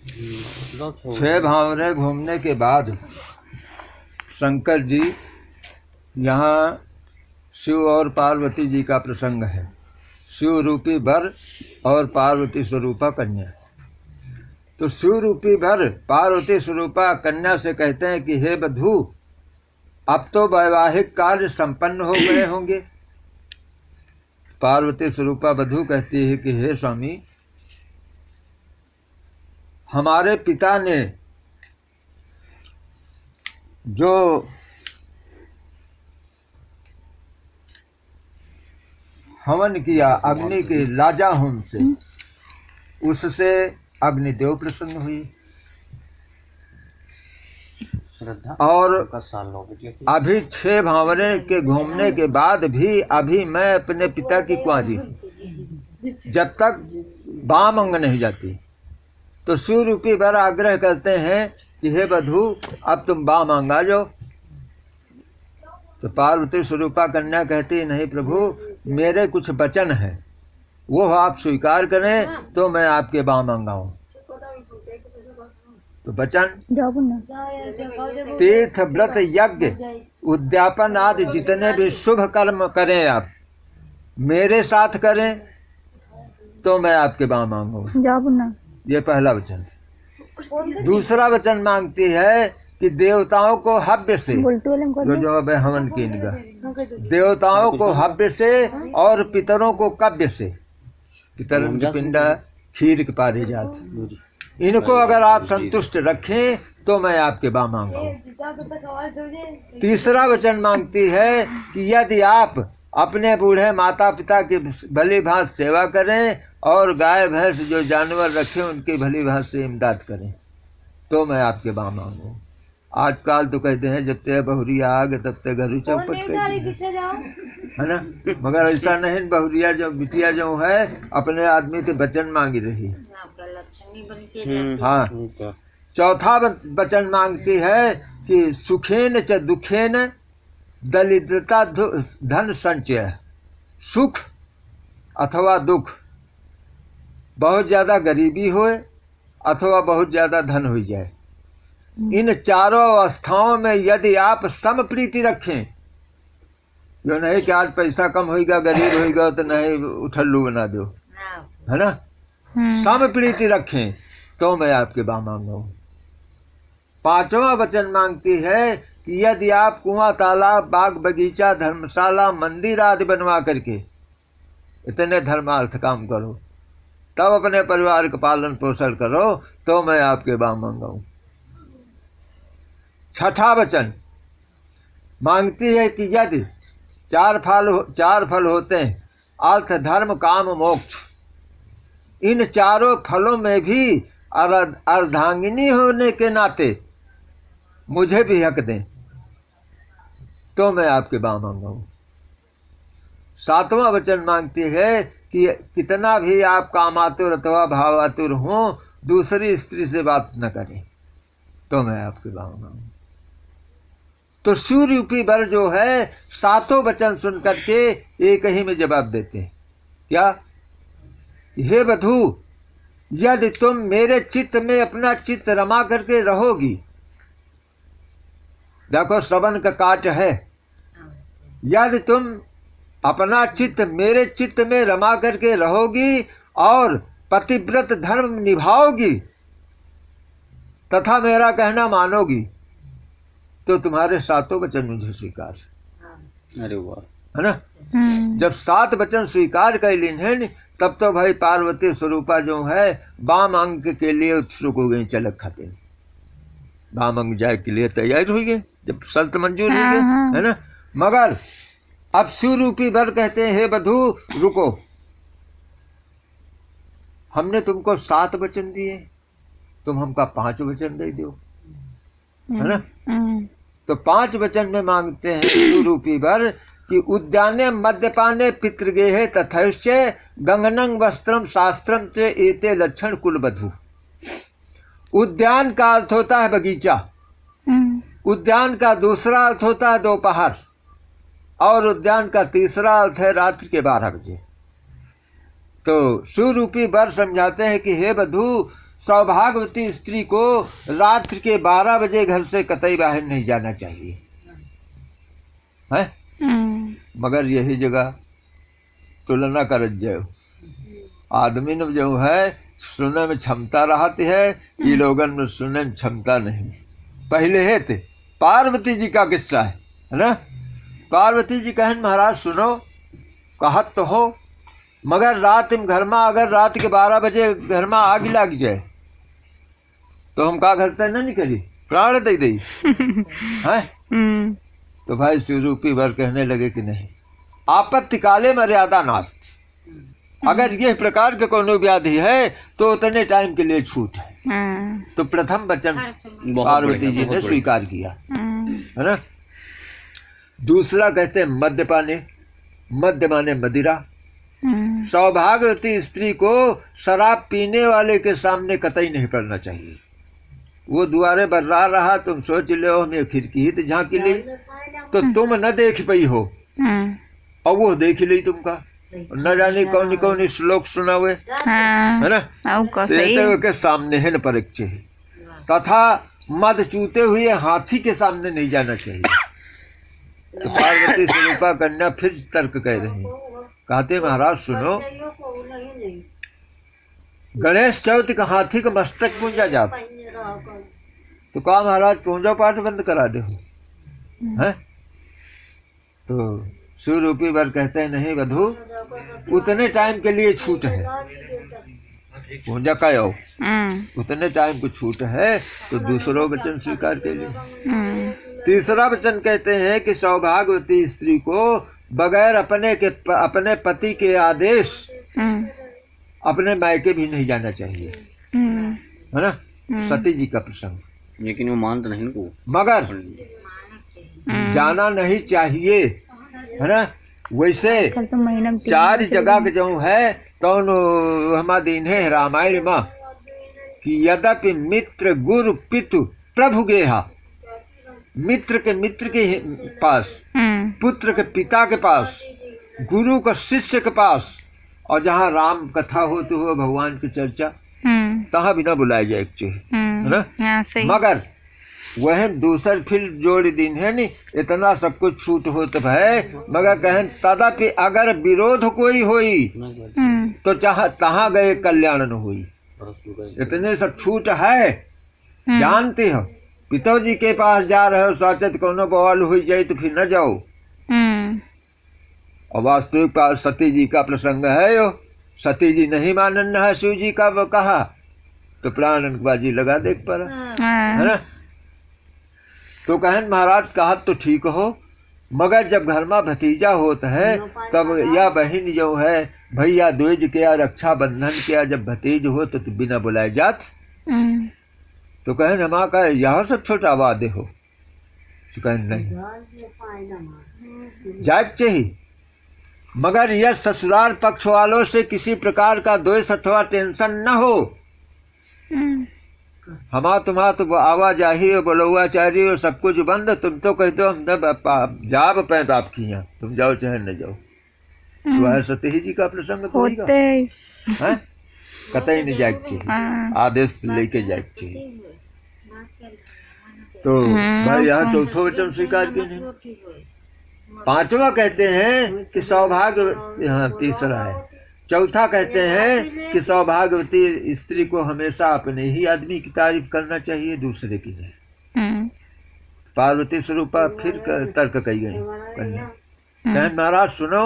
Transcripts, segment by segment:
छह भावरे घूमने के बाद शंकर जी यहाँ शिव और पार्वती जी का प्रसंग है। शिव रूपी वर और पार्वती स्वरूपा कन्या। तो शिव रूपी वर पार्वती स्वरूपा कन्या से कहते हैं कि हे बधू, अब तो वैवाहिक कार्य संपन्न हो गए होंगे। पार्वती स्वरूपा वधू कहती है कि हे स्वामी, हमारे पिता ने जो हवन किया अग्नि के लाजा होम से, उससे अग्निदेव प्रसन्न हुई। और अभी 6 भावरे के घूमने के बाद भी अभी मैं अपने पिता की कुंवारी हूँ, जब तक बाम अंग नहीं जाती। तो शिव रूपी वर आग्रह करते हैं कि हे बधू, अब तुम बाम अंग आ जाओ। तो पार्वती स्वरूपा कन्या कहती, नहीं प्रभु, मेरे कुछ वचन हैं, वो आप स्वीकार करें तो मैं आपके बाम अंग आऊं। तो वचन, तीर्थ व्रत यज्ञ उद्यापन आदि जितने भी शुभ कर्म करें आप, मेरे साथ करें तो मैं आपके बाम अंग आऊं। ये पहला वचन। दूसरा वचन मांगती है कि देवताओं को हव्य से, जो अब हवन की इनका, देवताओं को हव्य से और पितरों को कव्य से, पितर पिंडा खीर के पारिजात, इनको अगर आप संतुष्ट रखें तो मैं आपके बाम अंग आऊं। तीसरा वचन मांगती है कि यदि आप अपने बूढ़े माता पिता की भली भांति सेवा करें और गाय भैंस जो जानवर रखें उनकी भली भांति से इमदाद करें तो मैं आपके बाम अंग आऊं। आजकल तो कहते हैं जब ते बहुरिया आ गए तब ते घर चौपट कहते है ना, मगर ऐसा नहीं। बहुरिया जो बिटिया जो है अपने आदमी से वचन मांगी रही। हाँ, चौथा वचन मांगती है कि सुखेन च दुखेन दरिद्रता धन संचय। सुख अथवा दुख, बहुत ज़्यादा गरीबी होए अथवा बहुत ज़्यादा धन हो जाए, इन चारों अवस्थाओं में यदि आप सम प्रीति रखें, जो नहीं कि आज पैसा कम होगा गरीब होगा तो नहीं उठल्लू बना दो, है ना, सम प्रीति रखें तो मैं आपके बाम अंग आऊं। पांचवा वचन मांगती है कि यदि आप कुआं तालाब बाग बगीचा धर्मशाला मंदिर आदि बनवा करके इतने धर्मार्थ काम करो, तब अपने परिवार का पालन पोषण करो तो मैं आपके बाम अंग आऊं। छठा वचन मांगती है कि यदि 4 फल होते हैं, अर्थ धर्म काम मोक्ष, इन चारों फलों में भी अर्धांगिनी होने के नाते मुझे भी हक दें तो मैं आपके बाम अंग आऊं। 7वां वचन मांगती है कि कितना भी आप कामातुर अथवा भावातुर हो, दूसरी स्त्री से बात न करें तो मैं आपके बाम आऊं। तो शिव रूपी वर जो है 7 वचन सुन करके एक ही में जवाब देते हैं। क्या? हे बधू, यदि तुम मेरे चित्त में अपना चित्त रमा करके रहोगी, देखो श्रवण का काट है, यदि तुम अपना चित्त मेरे चित्त में रमा करके रहोगी और पतिव्रत धर्म निभाओगी तथा मेरा कहना मानोगी तो तुम्हारे 7 वचन मुझे स्वीकार। अरे वाह, है ना। जब 7 वचन स्वीकार कर लीन तब तो भाई पार्वती स्वरूपा जो है बाम अंग के लिए उत्सुक हो गई, चलक खाते बाम अंग जाए के लिए तैयार हुई गई जब शर्त मंजूर हुई गई, है ना। मगर अब शिव रूपी वर कहते हैं, हे बधू रुको, हमने तुमको 7 वचन दिए, तुम हमका 5 वचन दे दो, है ना। तो 5 वचन में मांगते हैं शिव रूपी वर कि उद्याने मद्यपाने पितृगेहे तथैश्च गंगनं वस्त्रम शास्त्रम च एते लक्षण कुलवधू। उद्यान का अर्थ होता है बगीचा, उद्यान का दूसरा अर्थ होता है दोपहर, और उद्यान का तीसरा अर्थ है रात्रि के 12 बजे। तो शिव रूपी वर समझाते हैं कि हे बधू, सौभाग्यवती स्त्री को रात्रि के 12 बजे घर से कतई बाहर नहीं जाना चाहिए है। मगर यही जगह तुलना कर जाओ, आदमी ने जो है सुनने में क्षमता रहती है, ये लोगन में सुनने में क्षमता नहीं। पहले है थे पार्वती जी का किस्सा है ना। पार्वती जी कहन महाराज सुनो, कहत तो हो, मगर रात में घर में अगर रात के 12 बजे घर में आग लग जाए तो हम का करते नहीं करी, प्राण दे दी है। तो भाई शिवरूपी वर कहने लगे कि नहीं, आपत्ति काले मर्यादा नास्ति। अगर ये प्रकार के कोनो व्याधि है तो उतने टाइम के लिए छूट है। तो प्रथम वचन पार्वती जी ने स्वीकार किया है ना। दूसरा कहते हैं मद्यपाने, मद्य माने मदिरा। सौभाग्यवती स्त्री को शराब पीने वाले के सामने कतई नहीं पड़ना चाहिए। वो दुआरे बर्रा रहा, तुम सोच ले हो मैं खिड़की ही तो झांकी ली तो तुम न देख पाई हो और वो देख ली तुमका, न जाने कौन कौन श्लोक सुना हुए है ना। के सामने है न परीक्षे, तथा मद चूते हुए हाथी के सामने नहीं जाना चाहिए। तो पार्वती स्वरूपा कन्या फिर तर्क कह रही, कहते महाराज सुनो, गणेश चौथ का हाथी का मस्तक पूंजा जाता, तो कहा महाराज पूंजा पाठ बंद करा दे हो है। तो शिवरूपी वर कहते हैं नहीं वधू, उतने टाइम के लिए छूट है, पूंजा का हो उतने टाइम को छूट है। तो दूसरा वचन स्वीकार के लिए। तीसरा वचन कहते हैं कि सौभाग्यवती स्त्री को बगैर अपने पति के आदेश अपने मायके भी नहीं जाना चाहिए है ना। सती जी का प्रसंग, लेकिन वो मानते नहीं को, मगर जाना नहीं चाहिए है ना। वैसे 4 जगह के जो है तो हमारा दिन है रामायण में कि यद्यपि मित्र गुरु पितु प्रभु गेहा, मित्र के पास, पुत्र के पिता के पास, गुरु का शिष्य के पास, और जहाँ राम कथा हो तो हो भगवान की चर्चा तहाँ भी ना बुलाया जाए है ना। मगर वह दूसर फिर जोड़ दिन है नी, इतना सब कुछ छूट हो तो है, मगर कहें तदापि अगर विरोध कोई होई तो चाह तहाँ गए कल्याण न हुई। इतने सब छूट है, जानते हो पिताजी के पास जा रहे हो, सोचत कोनो बवाल हो जाए तो फिर न जाओ। और वास्तविक सती जी का प्रसंग है, यो सती जी नहीं मानन है शिव जी का, वो कहा तो प्राण बाजी लगा देख पर है ना। तो कहन महाराज कहा तो ठीक हो, मगर जब घर में भतीजा होता है तब या बहन जो है भैया द्विज के या रक्षा बंधन के जब भतीज हो तो बिना बुलाए जात। तो कहन हमारा का यह सब छोटा वादे हो, तो कहन नहीं जाग चाहिए, मगर यह ससुराल पक्ष वालों से किसी प्रकार का द्वेष अथवा टेंशन न हो। हमा तुम्हारा तो आवाजाही और बलौआचारी और सब कुछ बंद, तुम तो कहते हो हम तब जाब पैद आपकी यहाँ, तुम जाओ चाहे न जाओ। तो वह सती जी का प्रसंग तो है, कतई नहीं जाग चाहिए, आदेश लेके जाग चाहिए। तो भाई यहाँ चौथा वचन स्वीकार क्यों नहीं। पांचवा कहते हैं कि सौभाग्य, यहाँ तीसरा है। चौथा कहते हैं कि सौभाग्यवती स्त्री को हमेशा अपने ही आदमी की तारीफ करना चाहिए, दूसरे की नहीं। पार्वती स्वरूपा फिर तर्क कही गई कन्या, कहन महाराज सुनो,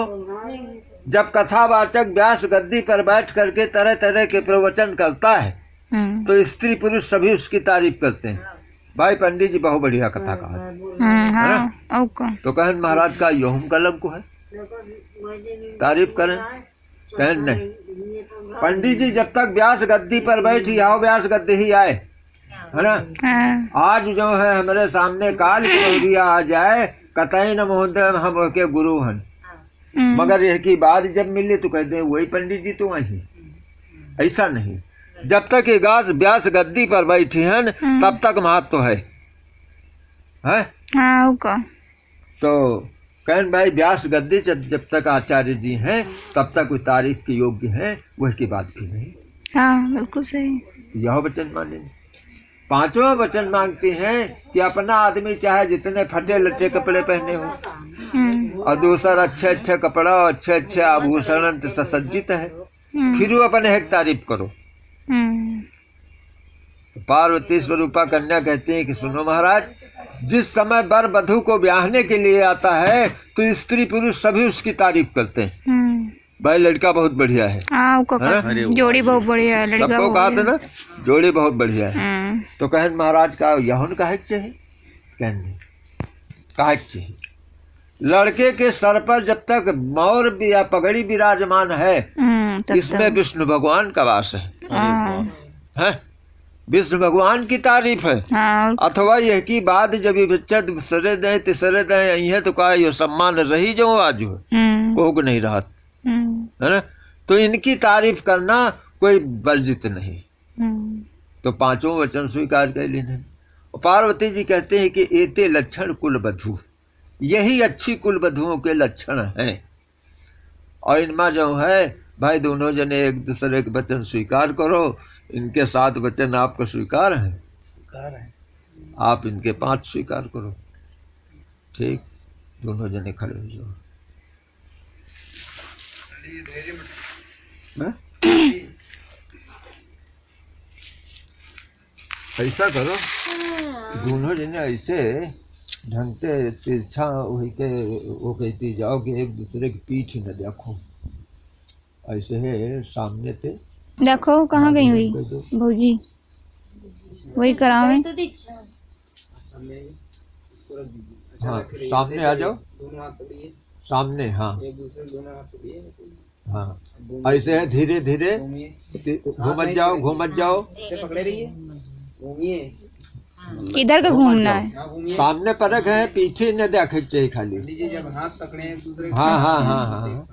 जब कथावाचक व्यास गद्दी पर बैठ करके तरह तरह के प्रवचन करता है तो स्त्री पुरुष सभी उसकी तारीफ करते हैं। भाई पंडित जी बहुत बढ़िया कथा कहा है। तो कहन महाराज का योम कलम को है, तारीफ करें। कहन नहीं, पंडित जी जब तक व्यास गद्दी पर बैठी आओ, व्यास गद्दी ही आए है ना। आज जो है हमारे सामने काल की आ जाए, कतई न महोदय हम के गुरु हैं, मगर यह की बात जब मिले तो कहते हैं वही पंडित जी तो वही। ऐसा नहीं, जब तक ये व्यास गद्दी पर बैठी हैं तब तक महत्व है। तो कहन भाई व्यास गद्दी जब तक आचार्य जी हैं तब तक कोई तारीफ के योग्य है, वह की बात भी नहीं। हाँ बिल्कुल सही। यह वचन माने। पांचों वचन मांगती हैं कि अपना आदमी चाहे जितने फटे लट्टे कपड़े पहने हो और दूसरा अच्छे अच्छे कपड़ा और अच्छे अच्छे आभूषण सुसज्जित है, फिर वो अपने एक तारीफ करो। तो पार्वती स्वरूपा कन्या कहती है कि सुनो महाराज, जिस समय वर वधू को ब्याहने के लिए आता है तो स्त्री पुरुष सभी उसकी तारीफ करते हैं, भाई लड़का बहुत बढ़िया है, जोड़ी बहुत बढ़िया है, लड़का सबको कहा था ना जोड़ी बहुत बढ़िया है। तो कहन महाराज का यहुन काहे चाहिए, कहने काहे चाहिए। लड़के के सर पर जब तक मौर या पगड़ी विराजमान है इसमें विष्णु भगवान का वास है, विष्णु भगवान की तारीफ है। अथवा यह की बात जब बच्चा दूसरे दे तीसरे दे यही है तो कहा यो सम्मान रही जो आज कोग नहीं रहा है ना। तो इनकी तारीफ करना कोई वर्जित नहीं। तो पांचों वचन स्वीकार कर लेने। पार्वती जी कहते हैं कि एते लक्षण कुल वधू, यही अच्छी कुल वधुओं के लक्षण हैं। और इनमें जो है भाई दोनों जने एक दूसरे के वचन स्वीकार करो। इनके 7 वचन आपको स्वीकार है, आप इनके 5 स्वीकार करो। ठीक, दोनों जने खड़े हो जाओ। ऐसा करो, दोनों जने ऐसे ढंग से तिरछा हुई के वो कहती जाओ कि एक दूसरे की पीठ न देखो, ऐसे है सामने थे देखो। कहाँ गई हुई भौजी, वही करावे। हाँ सामने आ जाओ, सामने। हाँ हाँ ऐसे है, धीरे धीरे घूमत जाओ। इधर का घूमना है, सामने परख है, पीछे न देखे चाहिए खाली। हाँ हाँ हाँ हाँ।